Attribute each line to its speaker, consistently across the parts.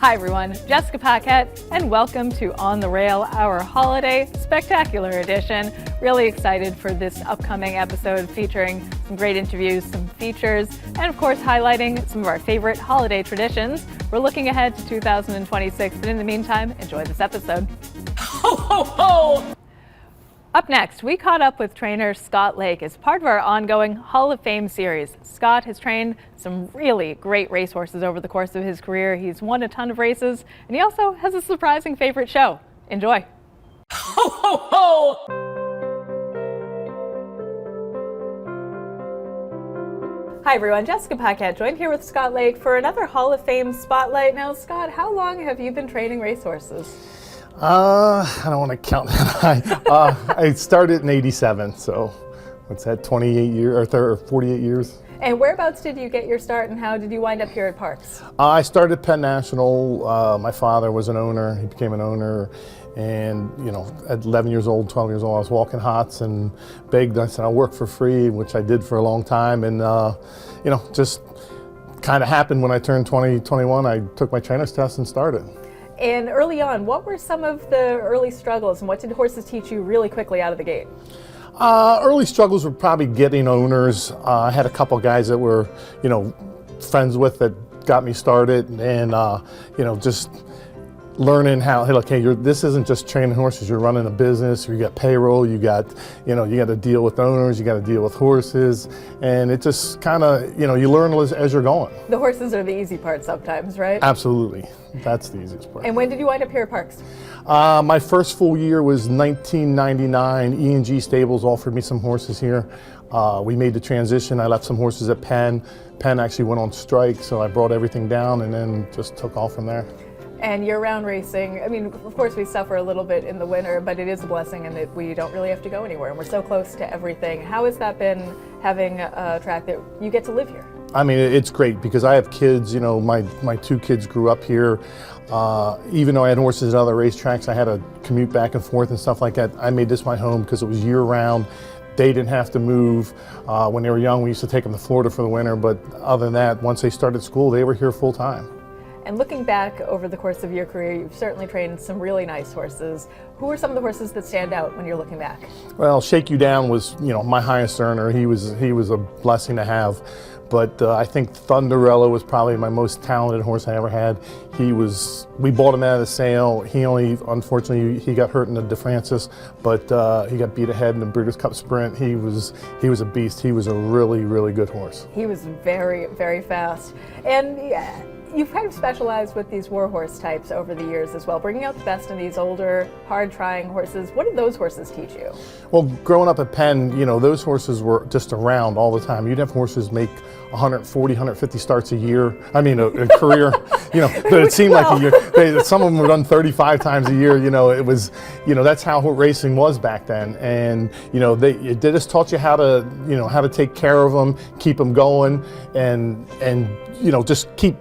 Speaker 1: Hi everyone, Jessica Paquette, and welcome to On the Rail, our holiday spectacular edition. Really excited for this upcoming episode featuring some great interviews, some features, and of course highlighting some of our favorite holiday traditions. We're looking ahead to 2026, but in the meantime, enjoy this episode.
Speaker 2: Ho, ho, ho!
Speaker 1: Up next, we caught up with trainer Scott Lake as part of our ongoing Hall of Fame series. Scott has trained some really great racehorses over the course of his career. He's won a ton of races, and he also has a surprising favorite show. Enjoy.
Speaker 2: Ho, ho, ho!
Speaker 1: Hi everyone, Jessica Paquette joined here with Scott Lake for another Hall of Fame spotlight. Now, Scott, how long have you been training racehorses?
Speaker 3: I don't want to count that high. I started in '87, so what's that, 28 years or 48 years?
Speaker 1: And whereabouts did you get your start, and how did you wind up here at Parks?
Speaker 3: I started Penn National. My father was an owner. He became an owner, and at 11 years old, 12 years old, I was walking hots and begged. I said I'll work for free, which I did for a long time, and just kind of happened when I turned 20, 21. I took my trainer's test and started.
Speaker 1: And early on, what were some of the early struggles, and what did horses teach you really quickly out of the gate?
Speaker 3: Early struggles were probably getting owners. I had a couple guys that were, friends with that got me started, and just learning how, hey, this isn't just training horses. You're running a business. You got payroll. You got to deal with owners. You got to deal with horses, and it just kind of, you learn as you're going.
Speaker 1: The horses are the easy part sometimes, right?
Speaker 3: Absolutely, that's the easiest part.
Speaker 1: And when did you wind up here at Parks?
Speaker 3: My first full year was 1999. E&G Stables offered me some horses here. We made the transition. I left some horses at Penn. Penn actually went on strike, so I brought everything down and then just took off from there.
Speaker 1: And year-round racing, I mean, of course we suffer a little bit in the winter, but it is a blessing in that we don't really have to go anywhere, and we're so close to everything. How has that been, having a track that you get to live here?
Speaker 3: I mean, it's great because I have kids. My two kids grew up here. Even though I had horses at other racetracks, I had to commute back and forth and stuff like that. I made this my home because it was year-round. They didn't have to move. When they were young, we used to take them to Florida for the winter, but other than that, once they started school, they were here full-time.
Speaker 1: And looking back over the course of your career, you've certainly trained some really nice horses. Who are some of the horses that stand out when you're looking back? Well,
Speaker 3: Shake You Down was, my highest earner. He was a blessing to have. But I think Thunderella was probably my most talented horse I ever had. We bought him out of the sale. Unfortunately, he got hurt in the DeFrancis, but he got beat ahead in the Breeders' Cup Sprint. He was a beast. He was a really, really good horse.
Speaker 1: He was very, very fast. And yeah, you've kind of specialized with these warhorse types over the years as well, bringing out the best in these older, hard-trying horses. What did those horses teach you?
Speaker 3: Well, growing up at Penn, those horses were just around all the time. You'd have horses make 140, 150 starts a year. I mean, a career, but it seemed like a year. Some of them were done 35 times a year. It was, that's how racing was back then. And, they just taught you how to take care of them, keep them going, and just keep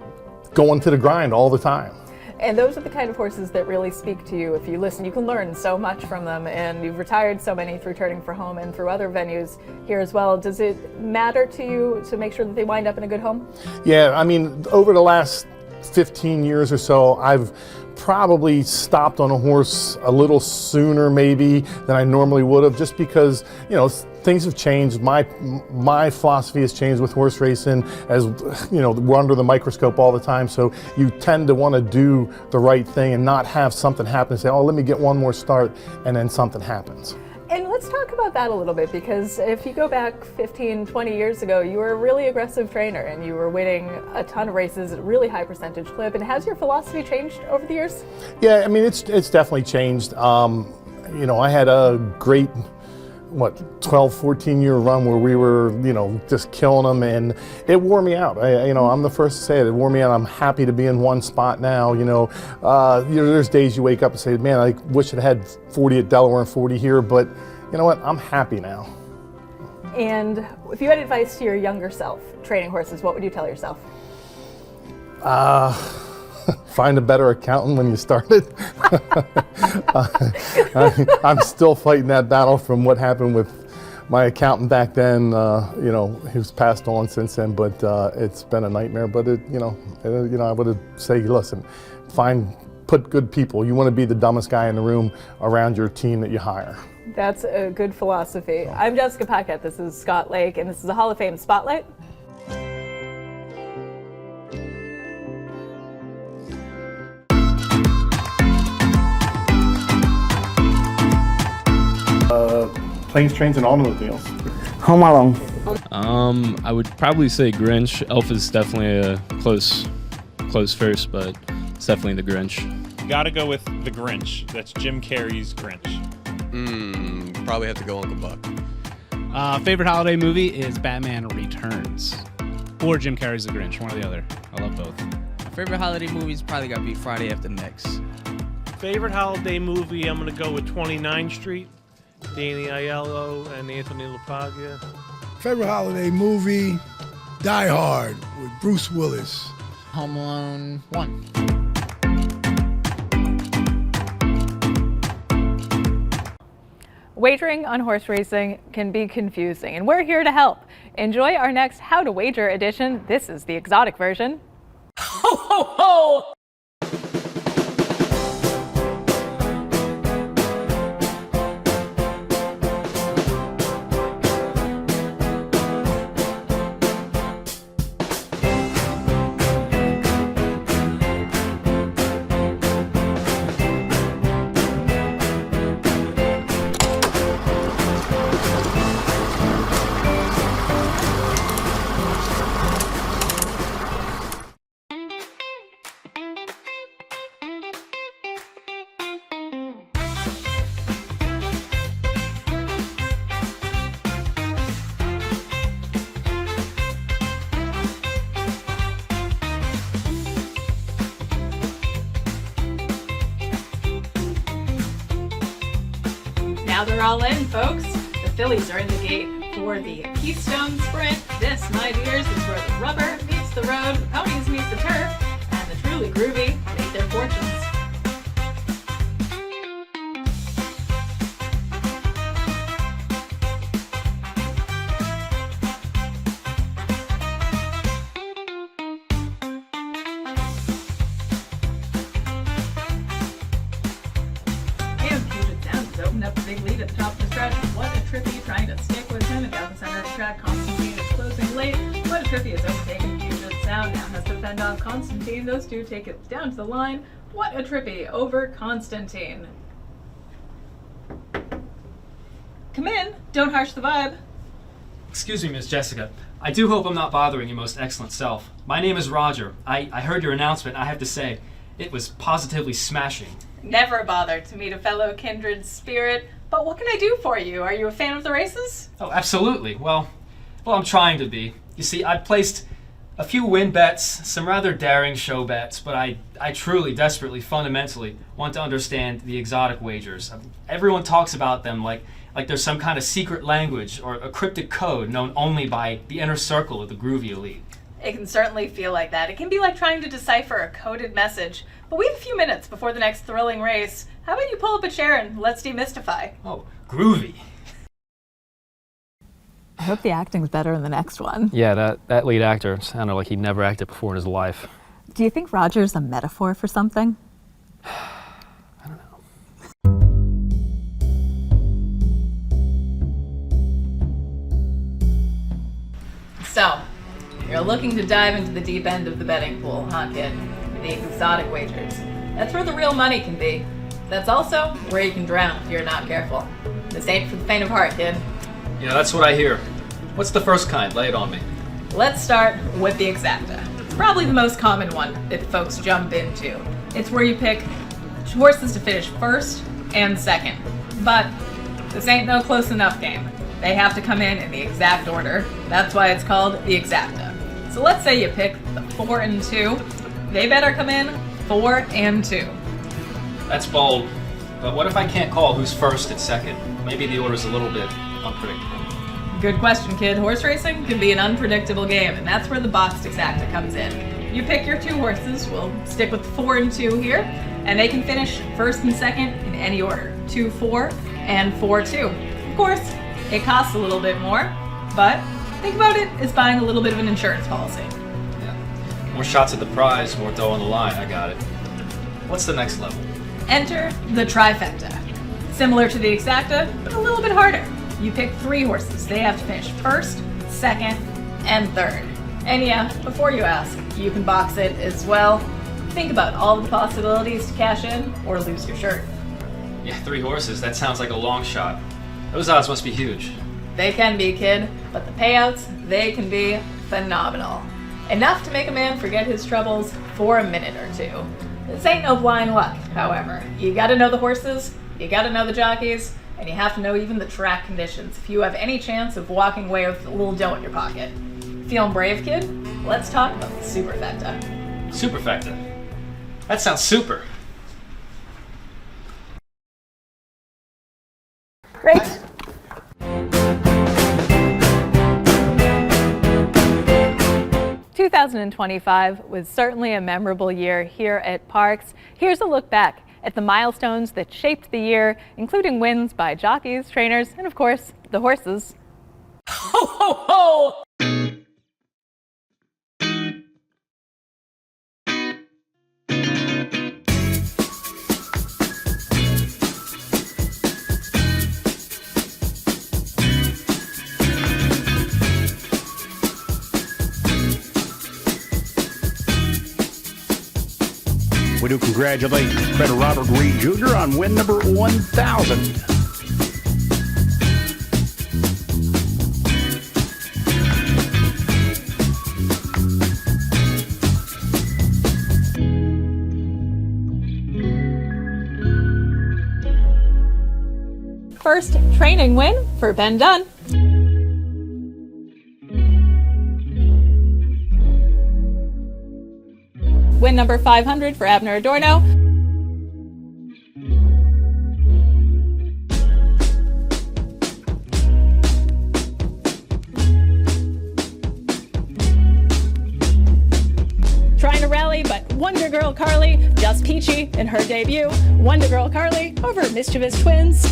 Speaker 3: going to the grind all the time.
Speaker 1: And those are the kind of horses that really speak to you. If you listen, you can learn so much from them, and you've retired so many through Turning for Home and through other venues here as well. Does it matter to you to make sure that they wind up in a good home?
Speaker 3: Yeah, I mean, over the last 15 years or so, I've probably stopped on a horse a little sooner maybe than I normally would have, just because things have changed. My philosophy has changed with horse racing. As we're under the microscope all the time, so you tend to want to do the right thing and not have something happen and say, oh, let me get one more start, and then something happens.
Speaker 1: And let's talk about that a little bit, because if you go back 15, 20 years ago, you were a really aggressive trainer and you were winning a ton of races at a really high percentage clip. And has your philosophy changed over the years?
Speaker 3: Yeah, I mean, it's definitely changed. I had a great 12, 14 year run where we were, just killing them, and it wore me out. I'm the first to say it. It wore me out. I'm happy to be in one spot now. There's days you wake up and say, man, I wish I had 40 at Delaware and 40 here, but you know what? I'm happy now.
Speaker 1: And if you had advice to your younger self training horses, what would you tell yourself?
Speaker 3: Find a better accountant when you started. I'm still fighting that battle from what happened with my accountant back then. Who's passed on since then, but it's been a nightmare. But I would say, listen, put good people. You want to be the dumbest guy in the room around your team that you hire.
Speaker 1: That's a good philosophy. I'm Jessica Paquette. This is Scott Lake, and this is a Hall of Fame Spotlight.
Speaker 3: Planes, Trains, and Automobiles.
Speaker 4: Home Alone.
Speaker 5: I would probably say Grinch. Elf is definitely a close first, but it's definitely the Grinch.
Speaker 6: Gotta go with the Grinch. That's Jim Carrey's Grinch.
Speaker 7: Probably have to go Uncle Buck.
Speaker 8: Favorite holiday movie is Batman Returns. Or Jim Carrey's The Grinch, one or the other. I love both.
Speaker 4: My favorite holiday movie's probably gotta be Friday After Next.
Speaker 9: Favorite holiday movie, I'm gonna go with 29th Street. Danny Aiello and Anthony LaPaglia.
Speaker 10: Favorite holiday movie, Die Hard with Bruce Willis.
Speaker 4: Home Alone 1.
Speaker 1: Wagering on horse racing can be confusing, and we're here to help. Enjoy our next How to Wager edition. This is the exotic version.
Speaker 2: Ho, ho, ho!
Speaker 1: Now they're all in, folks. The fillies are in the gate for the Keystone Sprint. This, my dears, is where the rubber meets the road, the ponies meet the turf, and the truly groovy make their fortunes. Opened up a big lead at the top of the stretch. What a trippy trying to stick with him, and down the center of the track, Constantine is closing late. What a trippy is overtaken Puget Sound, now has to fend off Constantine. Those two take it down to the line. What a trippy over Constantine. Come in, don't harsh the vibe.
Speaker 11: Excuse me, Miss Jessica. I do hope I'm not bothering your most excellent self. My name is Roger. I heard your announcement. I have to say, it was positively smashing.
Speaker 1: Never bothered to meet a fellow kindred spirit, but what can I do for you? Are you a fan of the races?
Speaker 11: Oh, absolutely. Well, I'm trying to be. You see, I've placed a few win bets, some rather daring show bets, but I truly, desperately, fundamentally want to understand the exotic wagers. Everyone talks about them like there's some kind of secret language or a cryptic code known only by the inner circle of the groovy elite.
Speaker 1: It can certainly feel like that. It can be like trying to decipher a coded message. But we have a few minutes before the next thrilling race. How about you pull up a chair and let's demystify?
Speaker 11: Oh, groovy.
Speaker 1: I hope the acting's better in the next one.
Speaker 5: Yeah, that lead actor sounded like he'd never acted before in his life.
Speaker 1: Do you think Roger's a metaphor for something?
Speaker 5: I don't know.
Speaker 1: So, you're looking to dive into the deep end of the betting pool, huh, kid? The exotic wagers. That's where the real money can be. That's also where you can drown if you're not careful. This ain't for the faint of heart, kid.
Speaker 11: Yeah, that's what I hear. What's the first kind? Lay it on me.
Speaker 1: Let's start with the exacta. It's probably the most common one that folks jump into. It's where you pick horses to finish first and second. But this ain't no close enough game. They have to come in the exact order. That's why it's called the exacta. So let's say you pick the 4 and 2. They better come in 4 and 2.
Speaker 11: That's bold. But what if I can't call who's first and second? Maybe the order's a little bit unpredictable.
Speaker 1: Good question, kid. Horse racing can be an unpredictable game, and that's where the boxed exacta comes in. You pick your 2 horses. We'll stick with 4 and 2 here, and they can finish first and second in any order. 2-4 and 4-2. Of course, it costs a little bit more, but think about it as buying a little bit of an insurance policy.
Speaker 11: More shots at the prize, more dough on the line. I got it. What's the next level?
Speaker 1: Enter the trifecta. Similar to the exacta, but a little bit harder. You pick 3 horses. They have to finish first, second, and third. And yeah, before you ask, you can box it as well. Think about all the possibilities to cash in or lose your shirt.
Speaker 11: Yeah, 3 horses. That sounds like a long shot. Those odds must be huge.
Speaker 1: They can be, kid, but the payouts, they can be phenomenal. Enough to make a man forget his troubles for a minute or 2. This ain't no blind luck, however. You gotta know the horses, you gotta know the jockeys, and you have to know even the track conditions if you have any chance of walking away with a little dough in your pocket. Feeling brave, kid? Let's talk about the superfecta.
Speaker 11: Superfecta. That sounds super.
Speaker 1: Great. "2025 was certainly a memorable year here at Parks. Here's a look back at the milestones that shaped the year, including wins by jockeys, trainers, and of course, the horses.
Speaker 2: Ho, ho, ho!
Speaker 12: We do congratulate Fred Robert Reed Jr. on win number 1,000.
Speaker 1: First training win for Ben Dunn. Win number 500 for Abner Adorno. Trying to rally, but Wonder Girl Carly, just peachy in her debut. Wonder Girl Carly over Mischievous Twins.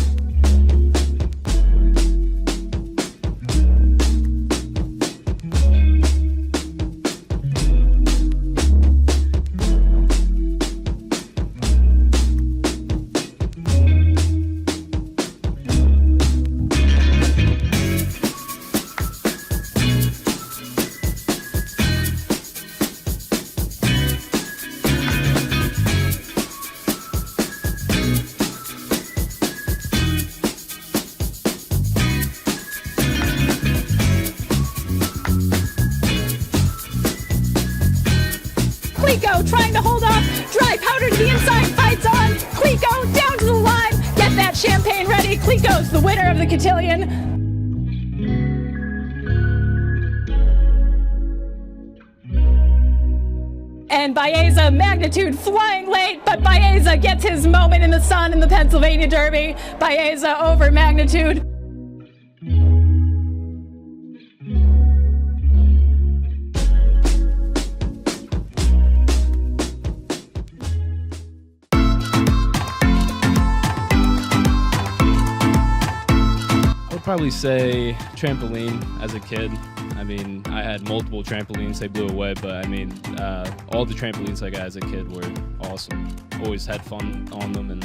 Speaker 1: Clico trying to hold off. Dry powder to the inside. Fights on. Clico down to the line. Get that champagne ready. Clico's the winner of the cotillion. And Baeza, Magnitude flying late, but Baeza gets his moment in the sun in the Pennsylvania Derby. Baeza over Magnitude.
Speaker 5: Probably say trampoline as a kid. I mean, I had multiple trampolines, they blew away, but I mean, all the trampolines I got as a kid were awesome. Always had fun on them and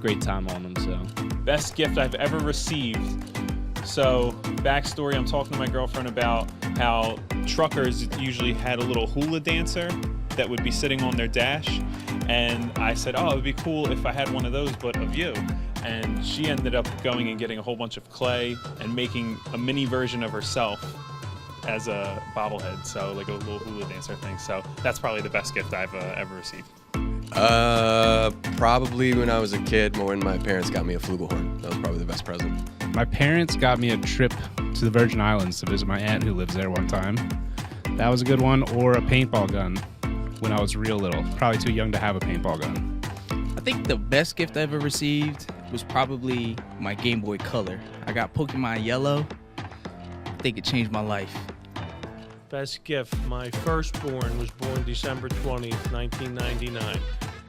Speaker 5: great time on them, so.
Speaker 6: Best gift I've ever received. So, backstory, I'm talking to my girlfriend about how truckers usually had a little hula dancer that would be sitting on their dash. And I said, oh, it would be cool if I had one of those, but of you. And she ended up going and getting a whole bunch of clay and making a mini version of herself as a bobblehead, so like a little hula dancer thing. So that's probably the best gift I've ever received.
Speaker 7: Probably when I was a kid, when my parents got me a flugelhorn. That was probably the best present.
Speaker 8: My parents got me a trip to the Virgin Islands to visit my aunt who lives there one time. That was a good one, or a paintball gun when I was real little. Probably too young to have a paintball gun.
Speaker 4: I think the best gift I ever received was probably my Game Boy Color. I got Pokemon Yellow. I think it changed my life.
Speaker 9: Best gift, my firstborn was born December 20th, 1999,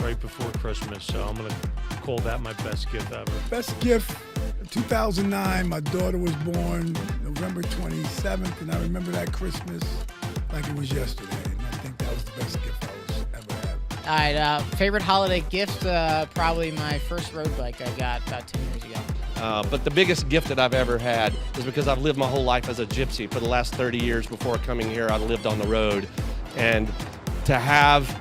Speaker 9: right before Christmas. So I'm going to call that my best gift ever.
Speaker 10: Best gift, 2009, my daughter was born November 27th, and I remember that Christmas like it was yesterday. And I think that was the best gift I was ever had.
Speaker 2: All right, favorite holiday gift, probably my first road bike I got about 10 years ago.
Speaker 13: But the biggest gift that I've ever had is because I've lived my whole life as a gypsy. For the last 30 years before coming here, I lived on the road. And to have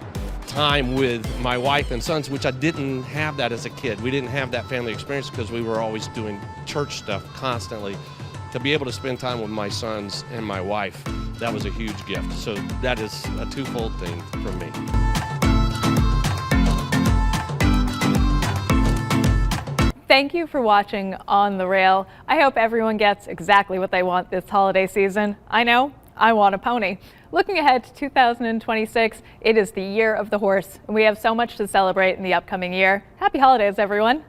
Speaker 13: time with my wife and sons, which I didn't have that as a kid. We didn't have that family experience because we were always doing church stuff constantly. To be able to spend time with my sons and my wife, that was a huge gift. So that is a twofold thing for me.
Speaker 1: Thank you for watching On the Rail. I hope everyone gets exactly what they want this holiday season. I know, I want a pony. Looking ahead to 2026, it is the year of the horse, and we have so much to celebrate in the upcoming year. Happy holidays, everyone.